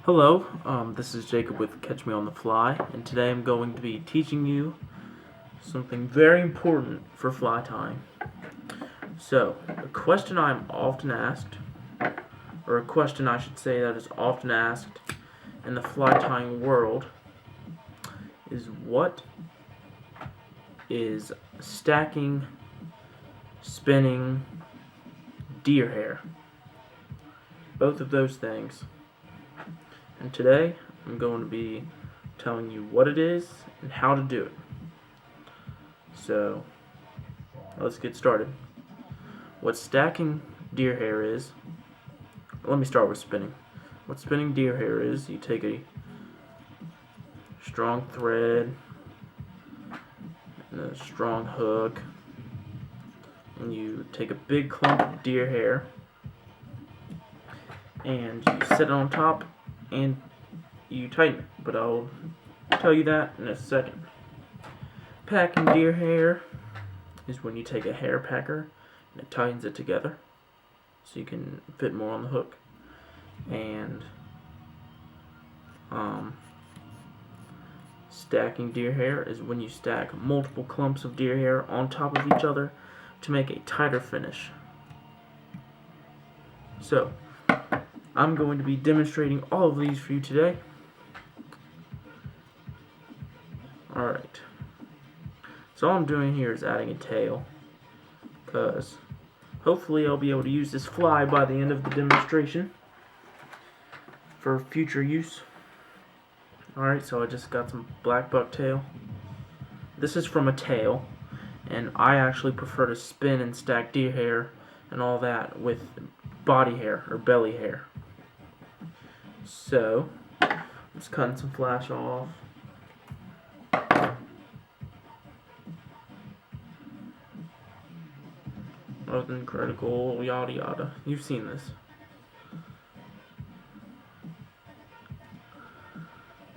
Hello, this is Jacob with Catch Me on the Fly, and today I'm going to be teaching you something very important for fly tying. So, a question I'm often asked, or a question I should say that is often asked in the fly tying world, is what is stacking, spinning, deer hair? Both of those things. And today, I'm going to be telling you what it is and how to do it. So, let's get started. What stacking deer hair is, let me start with spinning. What spinning deer hair is, you take a strong thread and a strong hook, and you take a big clump of deer hair, and you set it on top, and you tighten it, but I'll tell you that in a second. Packing deer hair is when you take a hair packer and it tightens it together so you can fit more on the hook. And stacking deer hair is when you stack multiple clumps of deer hair on top of each other to make a tighter finish. So, I'm going to be demonstrating all of these for you today. Alright. So all I'm doing here is adding a tail, because hopefully I'll be able to use this fly by the end of the demonstration for future use. Alright, so I just got some black bucktail. This is from a tail, and I actually prefer to spin and stack deer hair and all that with body hair or belly hair. So, I'm just cutting some flash off. Nothing critical, yada yada. You've seen this.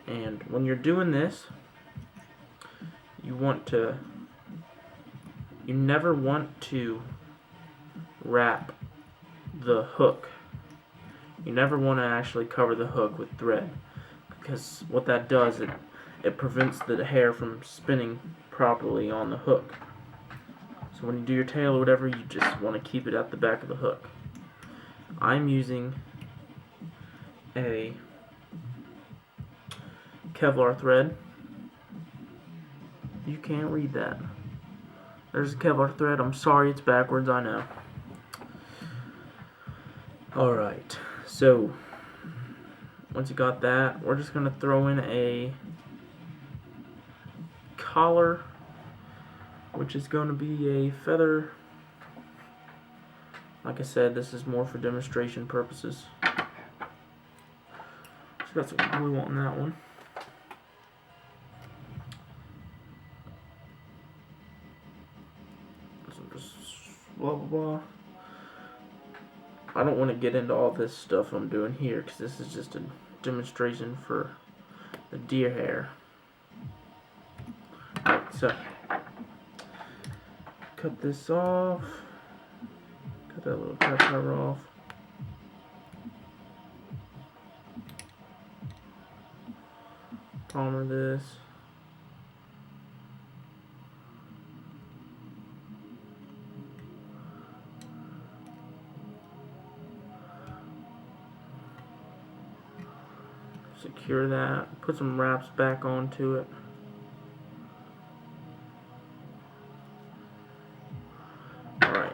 And when you're doing this, you never want to wrap the hook. You never want to actually cover the hook with thread, because what that does, it prevents the hair from spinning properly on the hook. So when you do your tail or whatever, you just want to keep it at the back of the hook. I'm using a Kevlar thread. You can't read that. There's a Kevlar thread. I'm sorry, it's backwards, I know. Alright, so once you got that, we're just going to throw in a collar, which is going to be a feather. Like I said, this is more for demonstration purposes. So got some glue on that one. So just blah blah blah. I don't want to get into all this stuff I'm doing here, because this is just a demonstration for the deer hair. Alright, so cut this off. Cut that little top cover off. Palmer this. Secure that. Put some wraps back onto it. Alright.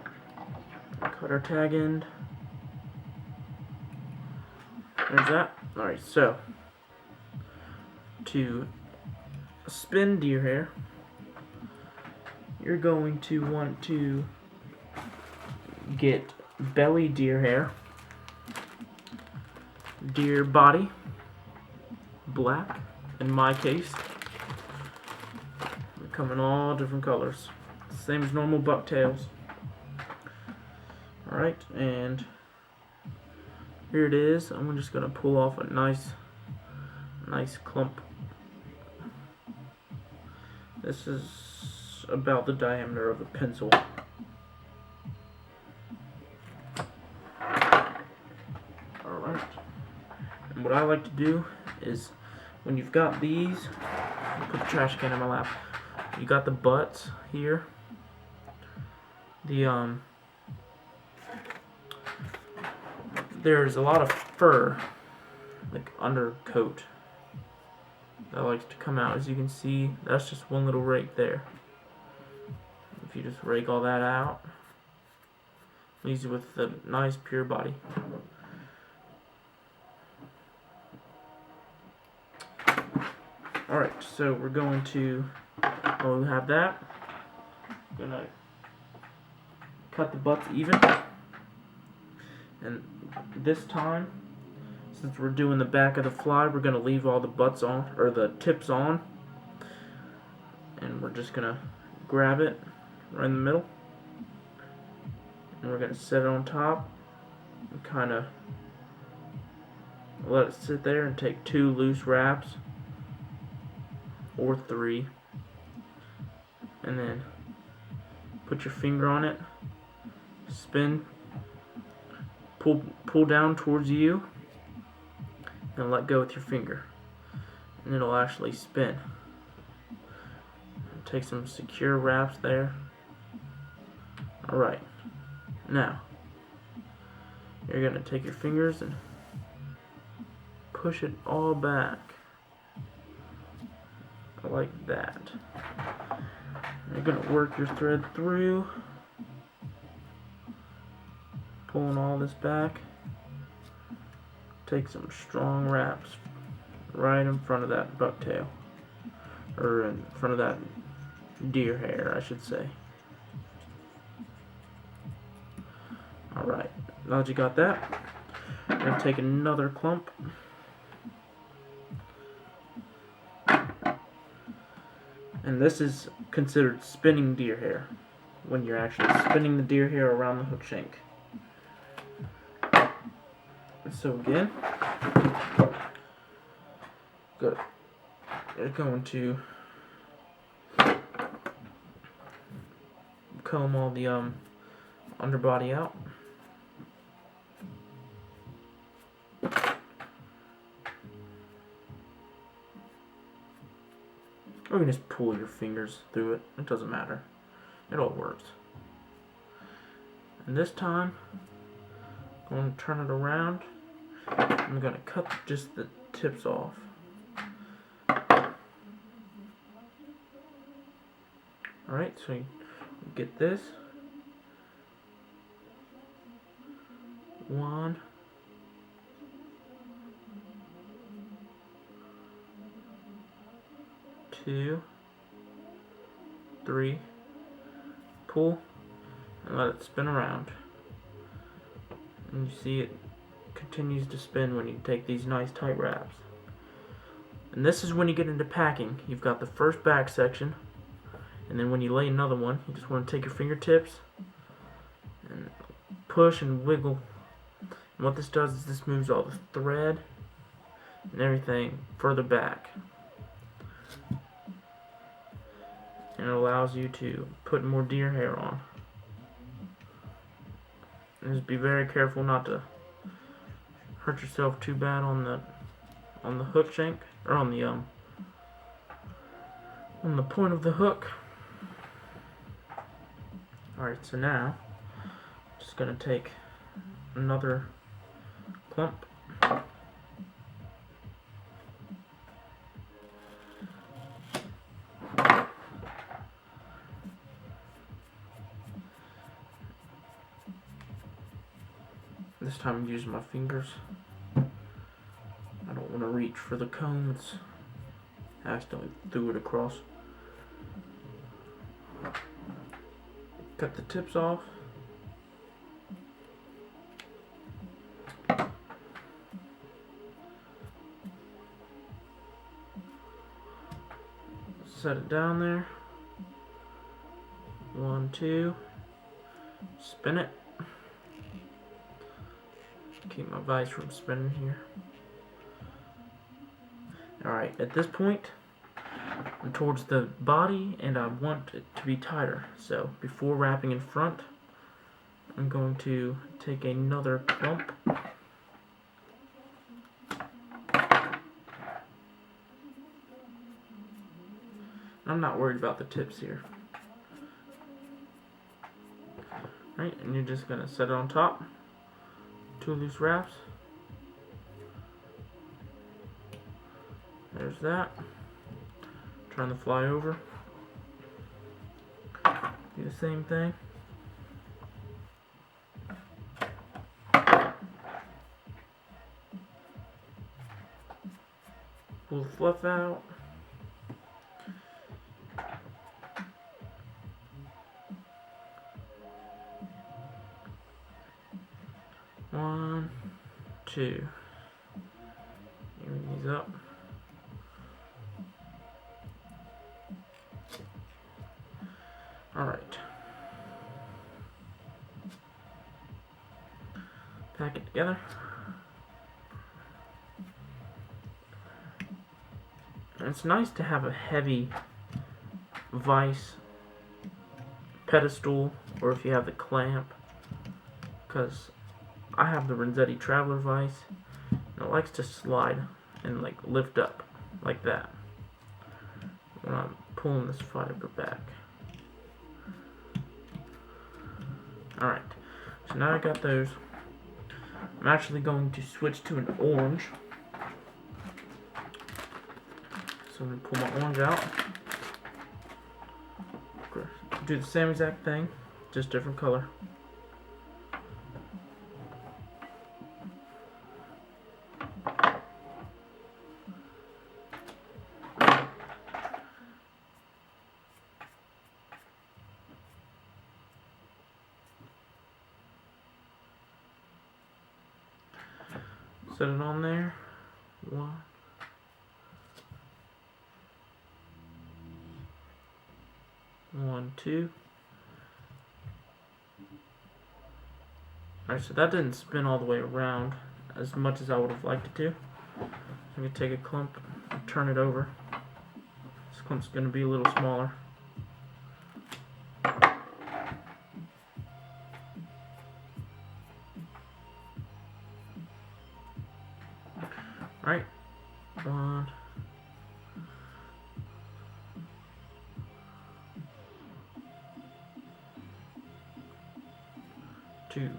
Cut our tag end. There's that. Alright, so to spin deer hair, you're going to want to get belly deer hair, deer body, black in my case. They come in all different colors, same as normal bucktails. Alright, and here it is. I'm just gonna pull off a nice clump. This is about the diameter of a pencil. And what I like to do is, when you've got these, put the trash can in my lap. You got the butts here. There's a lot of fur, like undercoat, that likes to come out. As you can see, that's just one little rake there. If you just rake all that out, leaves you with a nice pure body. Alright, so we're going to, well, we have that. I'm gonna cut the butts even. And this time, since we're doing the back of the fly, we're gonna leave all the butts on, or the tips on. And we're just gonna grab it right in the middle. And we're gonna set it on top and kind of let it sit there and take 2 loose wraps. Or 3, and then put your finger on it, spin, pull down towards you, and let go with your finger, and it'll actually spin. Take some secure wraps there. Alright, now you're going to take your fingers and push it all back. Like that. You're going to work your thread through, pulling all this back. Take some strong wraps right in front of that bucktail, or in front of that deer hair, I should say. Alright, now that you got that, you're going to take another clump. And this is considered spinning deer hair, when you're actually spinning the deer hair around the hook shank. So again, good. You're going to comb all the underbody out. Or you can just pull your fingers through it. It doesn't matter. It all works. And this time, I'm going to turn it around. I'm going to cut just the tips off. Alright, so you get this. 1. 2, 3, pull, and let it spin around. And you see it continues to spin when you take these nice tight wraps. And this is when you get into packing. You've got the first back section, and then when you lay another one, you just want to take your fingertips and push and wiggle. And what this does is this moves all the thread and everything further back. And it allows you to put more deer hair on. And just be very careful not to hurt yourself too bad on the hook shank, or on the point of the hook. Alright, so now I'm just gonna take another clump. This time I'm using my fingers. I don't want to reach for the comb. I accidentally threw it across. Cut the tips off. Set it down there. 1, 2. Spin it. Keep my vise from spinning here. Alright, at this point, I'm towards the body and I want it to be tighter. So, before wrapping in front, I'm going to take another clump. I'm not worried about the tips here. Right, and you're just going to set it on top. 2 loose wraps. There's that. Turn the fly over. Do the same thing. Pull the fluff out. One, two. Even these up. Alright. Pack it together. And it's nice to have a heavy vise pedestal, or if you have the clamp, because I have the Renzetti Traveler vise, and it likes to slide and like lift up like that when I'm pulling this fiber back. Alright, so now I got those. I'm actually going to switch to an orange. So I'm going to pull my orange out. Do the same exact thing, just different color. Set it on there. 1, 2. Alright, so that didn't spin all the way around as much as I would have liked it to. I'm going to take a clump and turn it over. This clump's going to be a little smaller. Alright, 1, 2.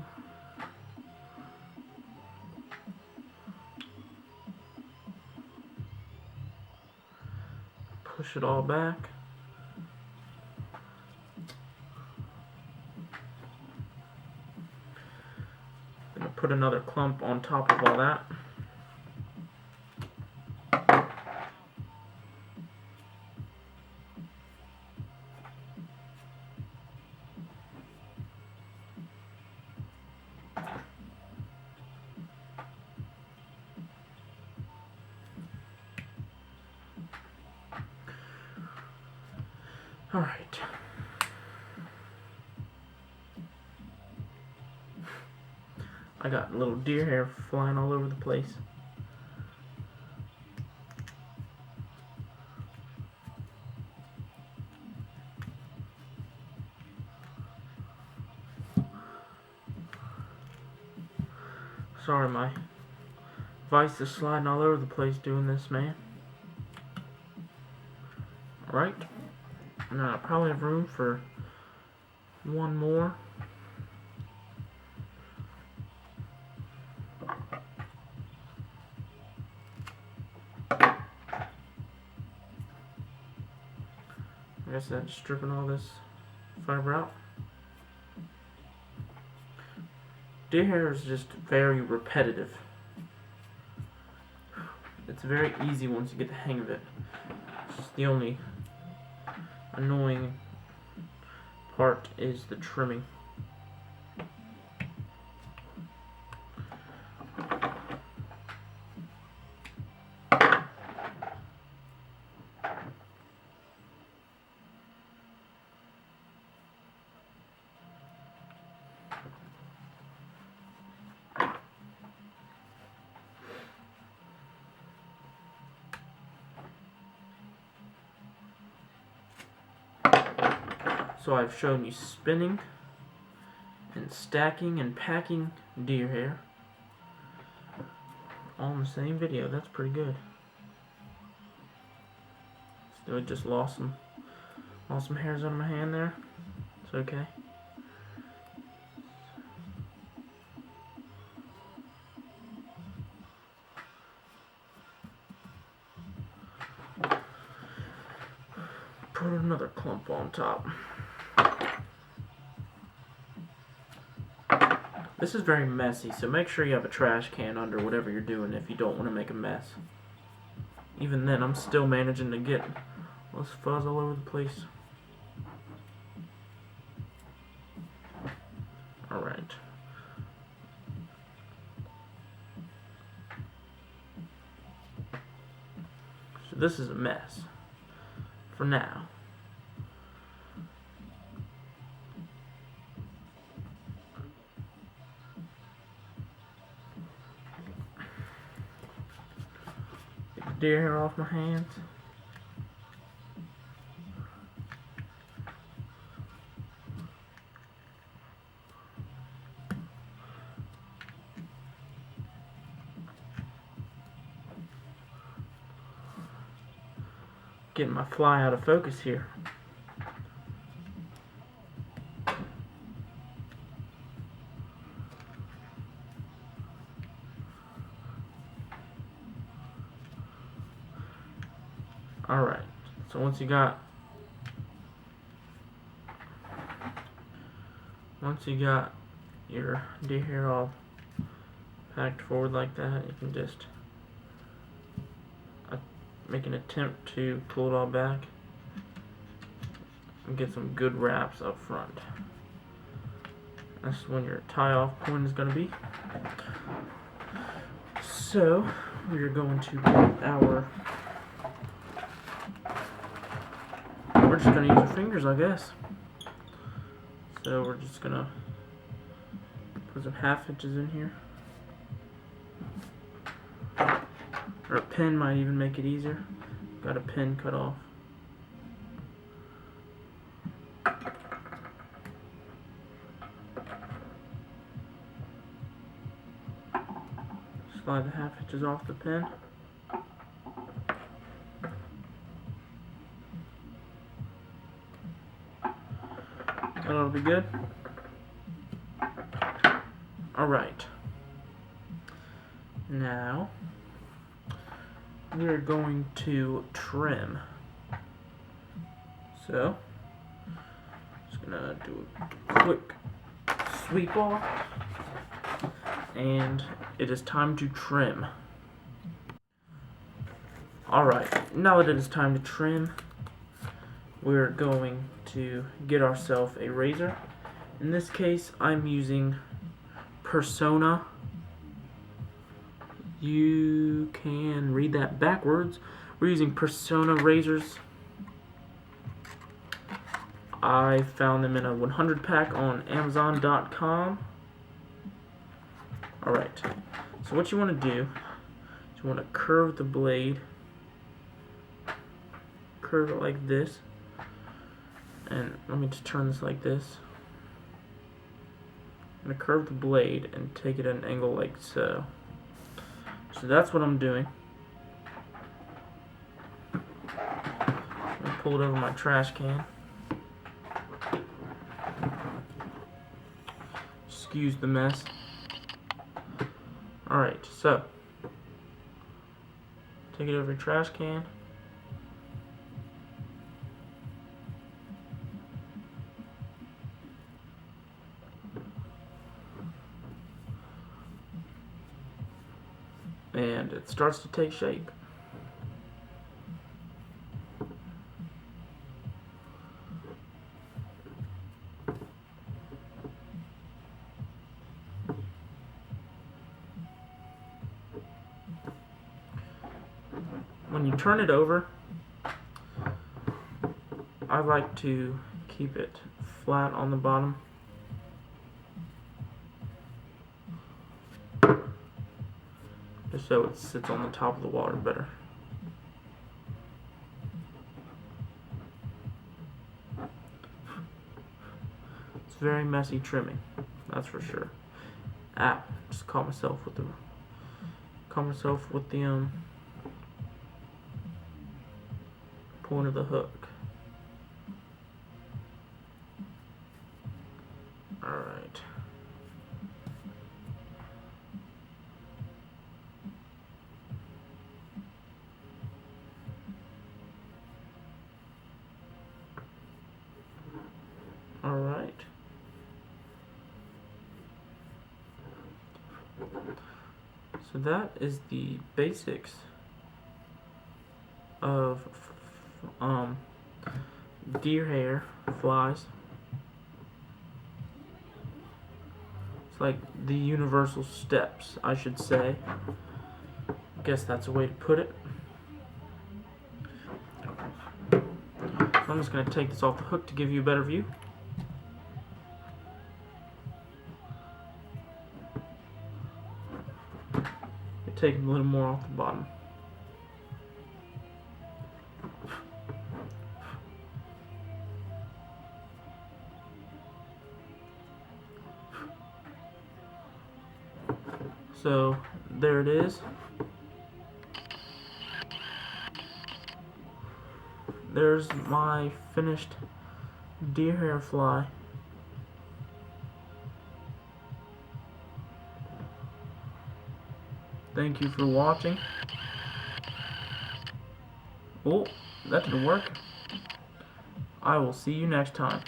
Push it all back. I'm going to put another clump on top of all that. Alright. I got little deer hair flying all over the place. Sorry, my vise is sliding all over the place doing this, man. Alright. Now I probably have room for one more. I guess that's stripping all this fiber out. Deer hair is just very repetitive. It's very easy once you get the hang of it. It's just the only annoying part is the trimming. So I've shown you spinning and stacking and packing deer hair all in the same video. That's pretty good. So I just lost some Lost some hairs on my hand there. It's okay. Put another clump on top. This is very messy, so make sure you have a trash can under whatever you're doing if you don't want to make a mess. Even then, I'm still managing to get all this fuzz all over the place. Alright. So this is a mess. For now. Get the deer hair off my hands. Getting my fly out of focus here. Alright, so once you got your deer hair all packed forward like that, you can just make an attempt to pull it all back and get some good wraps up front. That's when your tie-off point is going to be. So we're going to get we're just going to use our fingers, I guess. So we're just going to put some half inches in here. Or a pin might even make it easier. Got a pin cut off. Slide the half inches off the pin. That'll be good. Alright. Now we're going to trim. So, just gonna do a quick sweep off, and it is time to trim. Alright, now that it is time to trim, we're going to get ourselves a razor. In this case, I'm using Persona. You can read that backwards. We're using Persona razors. I found them in a 100 pack on Amazon.com. Alright, so what you want to do is you want to curve the blade. Curve it like this. And let me just turn this like this. I'm going to curve the blade and take it at an angle like so. So that's what I'm doing. I'm going to pull it over my trash can. Excuse the mess. Alright, so take it over your trash can. And it starts to take shape. When you turn it over, I like to keep it flat on the bottom. Just so it sits on the top of the water better. It's very messy trimming, that's for sure. Just caught myself with the point of the hook. So that is the basics of deer hair flies. It's like the universal steps, I should say. I guess that's a way to put it. So I'm just going to take this off the hook to give you a better view. Take a little more off the bottom. So there it is. There's my finished deer hair fly. Thank you for watching. Oh, that didn't work. I will see you next time.